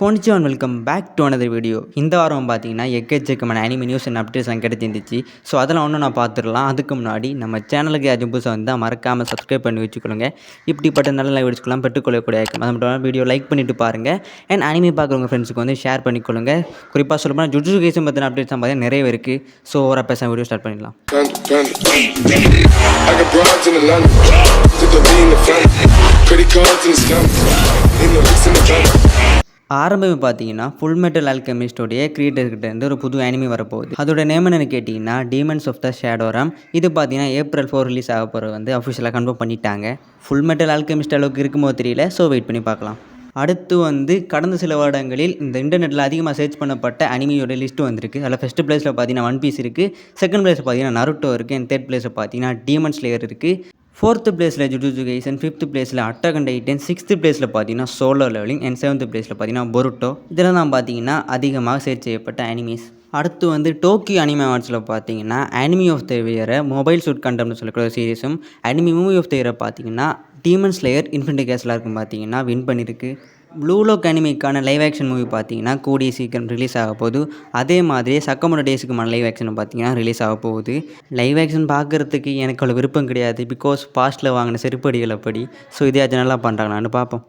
Konnichiwa and welcome back to another video. இந்த வாரம் பார்த்தீங்கன்னா எக்கச்சக்கமான அனிமி நியூஸ் அண்ட் அப்டேட்ஸ் கிடைச்சிருந்துச்சு. ஸோ அதெல்லாம் ஒன்றும் நான் பார்த்துடலாம். அதுக்கு முன்னாடி நம்ம சேனலுக்கு யாரும் புதுசாக வந்தால் மறக்காமல் சப்ஸ்கிரைப் பண்ணி வச்சுக்கொள்ளுங்க. இப்படிப்பட்ட நல்ல லைவ் வீடியோஸ்க்கெல்லாம் பெற்றுக்கொள்ளக்கூடிய அது மட்டும் வீடியோ லைக் பண்ணிட்டு பாருங்கள். அண்ட் அனிமி பார்க்குறவங்க ஃப்ரெண்ட்ஸுக்கு வந்து ஷேர் பண்ணிக்கொள்ளுங்க. குறிப்பாக சொல்லப்போனால் ஜுஜுட்சு கைசன் பற்றின அப்டேட்ஸ் பார்த்தீங்கன்னா நிறைய இருக்குது. ஸோ ஒரு பேச வீடியோ ஸ்டார்ட் பண்ணிடலாம். ஆரம்பமே பார்த்தீங்கன்னா ஃபுல் மெட்டல் ஆல்கெமிஸ்டோடைய கிரியேட்டர்கிட்ட ஒரு புது அனிமி வரப்போகுது. அதோட நேம் என்னென்னு கேட்டிங்கன்னா demons of the shadow realm. இது பார்த்தீங்கன்னா April 4 ரிலீஸ் ஆக போகிறது வந்து அஃபிஷியலாக கன்ஃபார்ம் பண்ணிட்டாங்க. ஃபுல் மெட்டல் ஆல்கெமிஸ்ட் அளவுக்கு இருக்குமோ தெரியல. ஸோ வெயிட் பண்ணி பார்க்கலாம். அடுத்து வந்து கடந்த சில வருடங்களில் இந்த இன்டர்நெட்டில் அதிகமாக சர்ச் பண்ணப்பட்ட அனிமியோட லிஸ்ட்டு வந்திருக்கு. அதில் ஃபஸ்ட்டு பிளேஸில் பார்த்தீங்கன்னா ஒன் பீஸ் இருக்குது, செகண்ட் பிளேஸில் பார்த்தீங்கன்னா நருட்டோ இருக்குது, அண்ட் தேர்ட் பிளேஸில் பார்த்தீங்கன்னா டீமன் ஸ்லேயர் இருக்குது, ஃபோர்த்து பிளேஸில் ஜுஜுட்சு கைசன், ஃபிஃப்த் பிளேஸில் அட்டாக் அண்ட் டைட்டன், சிக்ஸ்த்து பிளேஸில் பார்த்தீங்கன்னா சோலோ லெவலிங், அண்ட் செவன்த் பிளேஸில் பார்த்தீங்கன்னா பொருட்டோ. இதெல்லாம் தான் பார்த்தீங்கன்னா அதிகமாக சர்ச் செய்யப்பட்ட அனிமீஸ். அடுத்து வந்து டோக்கியோ அனிமே அவார்ட்ஸில் பார்த்தீங்கன்னா அனிமி ஆஃப் த இயரை மொபைல் சூட் கண்டம்னு சொல்லக்கூடிய ஒரு சீரிஸும், அனிமி மூவி ஆஃப் த இயரை பார்த்தீங்கன்னா டீமன் ஸ்லேயர் இன்ஃபினிட்டி கேஸ்லாக இருக்கும் பார்த்தீங்கன்னா வின் பண்ணியிருக்கு. ப்ளூ லோக் அனிமிக்கான லைவ் ஆக்ஷன் மூவி பார்த்தீங்கன்னா கூடிய சீக்கிரம் ரிலீஸ் ஆக போகுது. அதே மாதிரியே சக்கமோடோ டேஸுக்குமான லைவ் ஆக்ஷன் பார்த்தீங்கன்னா ரிலீஸ் ஆக போகுது. லைவ் ஆக்ஷன் பார்க்குறதுக்கு எனக்கு அவ்வளோ விருப்பம் கிடையாது. பிகாஸ் பாஸ்ட்டில் வாங்கின செருப்படிகள் அப்படி. ஸோ இதையாச்சும் நல்லா பண்ணுறாங்களான்னு பார்ப்போம்.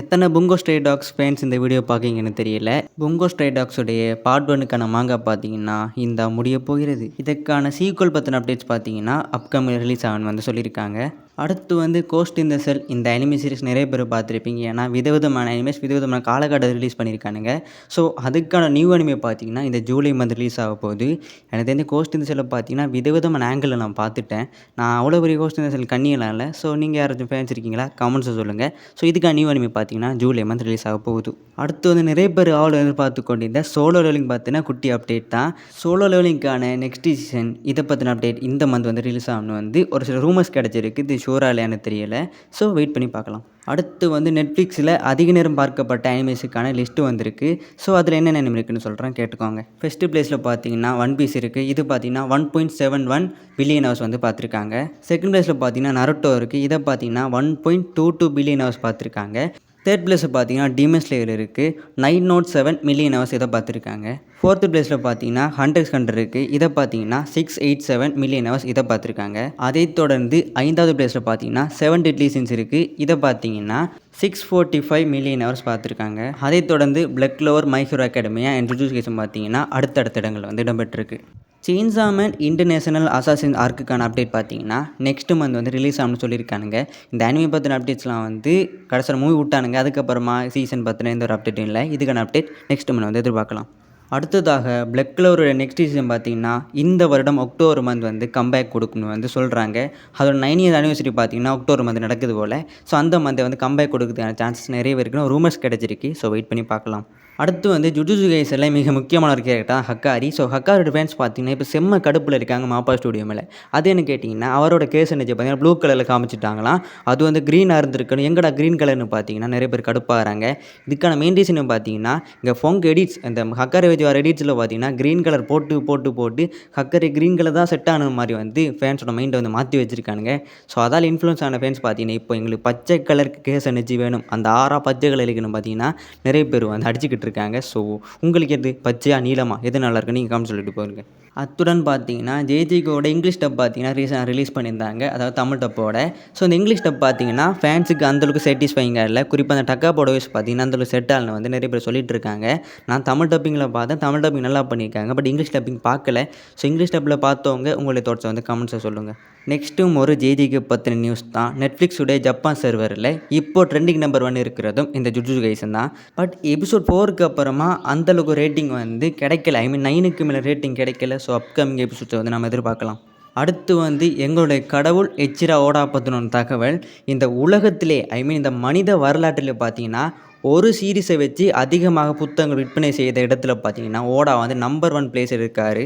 எத்தனை புங்கோ ஸ்ட்ரே டாக்ஸ் ஃபேன்ஸ் இந்த வீடியோ பார்க்கிங்கன்னு தெரியல. புங்கோ ஸ்ட்ரே டாக்ஸுடைய பார்ட் 1க்கான மாங்கா பார்த்தீங்கன்னா இந்த முடிய போகிறது. இதுக்கான சீக்வல் பற்றின அப்டேட்ஸ் பார்த்தீங்கன்னா அப்கமிங் ரிலீஸ் ஆகணும்னு வந்து சொல்லியிருக்காங்க. அடுத்து வந்து கோஸ்ட் இன் த செல் இந்த அனிமி சீரிஸ் நிறைய பேர் பார்த்துருப்பீங்க. ஏன்னா விதவிதமான அனிமேஸ் விதவிதமான காலகட்டத்தில் ரிலீஸ் பண்ணியிருக்கானுங்க. ஸோ அதுக்கான நியூ அனிமே பார்த்தீங்கன்னா இந்த ஜூலை மந்த் ரிலீஸ் ஆக போகுது. எனக்கு தெரிஞ்ச கோஸ்ட் இன் த செல்லை பார்த்தீங்கன்னா விதவிதமான ஆங்கிளில் நான் பார்த்துட்டேன். நான் அவ்வளோ பெரிய கோஸ்ட் இன் த செல் கண்ணியெல்லாம் இல்லை. ஸோ நீங்கள் யாராச்சும் ஃபேன்ஸ் இருக்கீங்களா கமெண்ட்ஸை சொல்லுங்கள். ஸோ இதுக்கான நியூ அனிமே பார்த்தீங்கன்னா ஜூலை மந்த் ரிலீஸ் ஆக போகுது. அடுத்து வந்து நிறைய பேர் எதிர்பார்த்து கொண்டிருந்த சோலோ லெவலிங் பார்த்தீங்கன்னா குட்டி அப்டேட் தான். சோலோ லெவலிங்கான நெக்ஸ்ட் சீசன் இதை பற்றின அப்டேட் இந்த மந்த் வந்து ரிலீஸ் ஆகணும் வந்து ஒரு சில ரூமர்ஸ் கிடச்சிருக்கு. இது ஷூராக இல்லையான்னு தெரியல. ஸோ வெயிட் பண்ணி பார்க்கலாம். அடுத்து வந்து நெட்ஃப்ளிக்ஸில் அதிக நேரம் பார்க்கப்பட்ட அனிமேஸுக்கான லிஸ்ட்டு வந்திருக்கு. ஸோ அதில் என்னென்ன அனிமே இருக்குன்னு சொல்கிறேன் கேட்டுக்கோங்க. ஃபஸ்ட்டு பிளேஸில் பார்த்தீங்கன்னா ஒன் பீஸ் இருக்குது. இது பார்த்தீங்கன்னா 1.71 பில்லியன் ஹவர்ஸ் வந்து பார்த்துருக்காங்க. செகண்ட் பிளேஸில் பார்த்தீங்கன்னா நருட்டோ இருக்குது. இதை பார்த்தீங்கன்னா 1.22 பில்லியன் ஹவர்ஸ் பார்த்துருக்காங்க. தேர்ட் பிளேஸில் பார்த்தீங்கன்னா டீமன் ஸ்லேயர் இருக்குது. 907 மில்லியன் ஹவர்ஸ் இதை பார்த்துருக்காங்க. ஃபோர்த்து பிளேஸில் பார்த்தீங்கன்னா ஹண்டர்ஸ் ஹண்டர் இருக்குது. இதை பார்த்தீங்கன்னா 687 மில்லியன் ஹவர்ஸ் இதை பார்த்துருக்காங்க. அதை தொடர்ந்து 5வது பிளேஸில் பார்த்தீங்கன்னா 7 டெட்லி சின்ஸ் இருக்குது. இதை பார்த்தீங்கன்னா 645 மில்லியன் ஹவர்ஸ் பார்த்துருக்காங்க. அதை தொடர்ந்து Black Clover, My Hero Academia and Jujutsu Kaisen பார்த்தீங்கன்னா அடுத்தடுத்த இடங்கள் வந்து இடம்பெற்றிருக்கு. செயின்சா மேன் இன்டர்நேஷனல் அசாசின் ஆர்க்குக்கான அப்டேட் பார்த்தீங்கன்னா நெக்ஸ்ட் மந்த் வந்து ரிலீஸ் ஆகணும்னு சொல்லியிருக்கானுங்க. இந்த அனிமே பற்றின அப்டேட்ஸ்லாம் வந்து கடைசியில் மூவி விட்டானுங்க. அதுக்கப்புறமா சீசன் பற்றின எந்த ஒரு அப்டேட்டும் இல்லை. இதுக்கான அப்டேட் நெக்ஸ்ட் மந்த் வந்து எதிர்பார்க்கலாம். அடுத்ததாக பிளாக் கிளோரோட நெக்ஸ்ட் சீசன் பார்த்தீங்கன்னா இந்த வருடம் அக்டோபர் மந்த் வந்து கம்பேக் கொடுக்கணும் வந்து சொல்கிறாங்க. அதோட 9th anniversary பார்த்தீங்கன்னா அக்டோபர் மந்த் நடக்குது போல். ஸோ அந்த மந்தை வந்து கம்பேக் கொடுக்குறதுக்கான சான்சஸ் நிறைய இருக்குன்னு ரூமர்ஸ் கிடச்சிருக்கு. ஸோ வெயிட் பண்ணி பார்க்கலாம். அடுத்து வந்து ஜுஜுட்சு கைசனில் மிக முக்கியமான ஒரு கேரக்டர் ஹக்காரி. ஸோ ஹக்காரோட ஃபேன்ஸ் பார்த்தீங்கன்னா இப்போ செம்ம கடுப்பில் இருக்காங்க மாப்பா ஸ்டூடியோ மேலே. அது என்ன கேட்டிங்கன்னா அவரோட கேஸ் என்ன பார்த்தீங்கன்னா ப்ளூ கலரில் காமிச்சிட்டாங்களாம். அது வந்து க்ரீனாக இருந்திருக்கணும். எங்கடா க்ரீன் கலர்னு பார்த்தீங்கன்னா நிறைய பேர் கடுப்பாகிறாங்க. இதுக்கான மெயின் ரீசன் பார்த்தீங்கன்னா இங்கே ஃபோங்க் எடிட்ஸ் இந்த ஹக்காரை வச்சு வர எடிட்ஸில் பார்த்தீங்கன்னா க்ரீன் கலர் போட்டு ஹக்கரை க்ரீன் கலர் தான் செட் ஆன மாதிரி வந்து ஃபேன்ஸோட மைண்டை வந்து மாற்றி வச்சுருக்கானுங்க. ஸோ அதால் இன்ஃப்ளூன்ஸ் ஆன ஃபேன்ஸ் பார்த்தீங்கன்னா இப்போ எங்களுக்கு பச்சை கலருக்கு கேஸ் எனர்ஜி வேணும், அந்த பச்சை கலர் இருக்குன்னு பார்த்தீங்கன்னா நிறைய பேர் வந்து அடிச்சுக்கிட்டு இருக்காங்க. ஸோ உங்களுக்கு எது பச்சையா நீளமா எது நல்லா இருக்கு நீங்கள் காமெண்ட் சொல்லிட்டு போயிருங்க. அத்துடன் பார்த்தீங்கன்னா ஜேஜிகோட இங்கிலீஷ் டப் பார்த்தீங்கன்னா ரீசெண்டாக ரிலீஸ் பண்ணியிருந்தாங்க, அதாவது தமிழ் டப்போட. ஸோ இந்த இங்கிலீஷ் டப் பார்த்தீங்கன்னா ஃபேன்ஸுக்கு அந்தளவுக்கு சாட்டிஸ்ஃபைங்காக இல்லை. குறிப்பாக அந்த டக்காப்போட வாய்ஸ் பார்த்தீங்கன்னா அந்தளவுக்கு செட் ஆகலன்னு வந்து நிறைய பேர் சொல்லிட்டு இருக்காங்க. நான் தமிழ் டப்பிங்கில் பார்த்தேன், தமிழ் டப்பிங் நல்லா பண்ணியிருக்காங்க. பட் இங்கிலீஷ் டப்பிங் பார்க்கல. ஸோ இங்கிலீஷ் டப்பில் பார்த்தவங்க உங்களுடைய தோட்ஸ் வந்து கமெண்ட்ஸை சொல்லுங்கள். நெக்ஸ்ட்டும் ஒரு ஜேஜிக்கு பற்றின நியூஸ் தான். நெட்ஃப்ளிக்ஸுடைய ஜப்பான் சர்வரில் இப்போ ட்ரெண்டிங் நம்பர் 1 இருக்கிறதும் இந்த ஜுஜுட்சு கைசன் தான். பட் எபிசோட் 4க்கு அப்புறமா அந்தளவுக்கு ரேட்டிங் வந்து கிடைக்கல. 9க்கு மேலே ரேட்டிங் கிடைக்கல. ஸோ அப்கமிங் எபிசோட்ஸை வந்து நம்ம எதிர்பார்க்கலாம். அடுத்து வந்து எங்களுடைய கடவுள் எச்சிரா ஓடா பற்றின தகவல். இந்த உலகத்திலே இந்த மனித வரலாற்றில் பார்த்தீங்கன்னா ஒரு சீரீஸை வச்சு அதிகமாக புத்தகங்கள் விற்பனை செய்த இடத்துல பார்த்தீங்கன்னா ஓடா வந்து நம்பர் 1 பிளேஸ் இருக்கார்.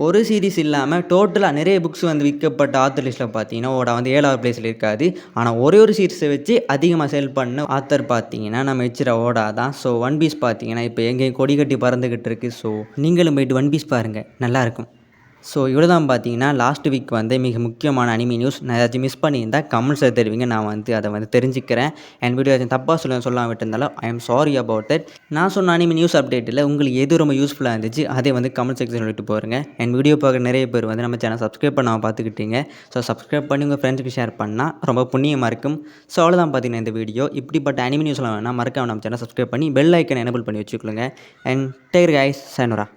ஒரு சீரீஸ் இல்லாமல் டோட்டலாக நிறைய புக்ஸ் வந்து விற்கப்பட்ட ஆத்தர் லிஸ்ட்டில் பார்த்தீங்கன்னா ஓடா வந்து 7வது பிளேஸில் இருக்காது. ஆனால் ஒரு சீரீஸை வச்சு அதிகமாக சேல் பண்ண ஆத்தர் பார்த்தீங்கன்னா நம்ம எச்சிரா ஓடா தான். ஸோ ஒன் பீஸ் பார்த்தீங்கன்னா இப்போ எங்கேயும் கொடி கட்டி பறந்துக்கிட்டு இருக்குது. ஸோ நீங்களும் போய்ட்டு ஒன் பீஸ் பாருங்கள், நல்லாயிருக்கும். ஸோ இவ்வளோ தான் பார்த்தீங்கன்னா லாஸ்ட் வீக் வந்து மிக முக்கியமான அனிமி நியூஸ். நான் ஏதாச்சும் மிஸ் பண்ணியிருந்தா கமெண்ட்ஸில் தெரிவிங்க. நான் வந்து அதை வந்து தெரிஞ்சுக்கிறேன். என் வீடியோ ஏதாச்சும் தப்பாக சொல்லாமல் விட்டிருந்தாலும் I am sorry about it. நான் சொன்ன அனிமி நியூஸ் அப்டேட்டில் உங்களுக்கு எது ரொம்ப யூஸ்ஃபுல்லாக இருந்துச்சு அதே வந்து கமெண்ட் செக்ஷன் சொல்லிட்டு போருங்க. என் வீடியோ பார்க்குற நிறைய பேர் வந்து நம்ம சேனல் சப்ஸ்கிரைப் பண்ணாமல் பார்த்துக்கிட்டீங்க. ஸோ சப்ஸ்கிரைப் பண்ணி உங்கள் ஃப்ரெண்ட்ஸுக்கு ஷேர் பண்ணால் ரொம்ப புண்ணியமாக இருக்கும். ஸோ அவ்வளோதான் பார்த்தீங்கன்னா இந்த வீடியோ. இப்படிப்பட்ட அனிமி நியூஸ்லாம் வேணால் மறக்காம நம்ம சேனல் சப்ஸ்கிரைப் பண்ணி பெல் ஐக்கனை எனேபிள் பண்ணி வச்சுக்கொள்ளுங்க. And take guys, sayonara.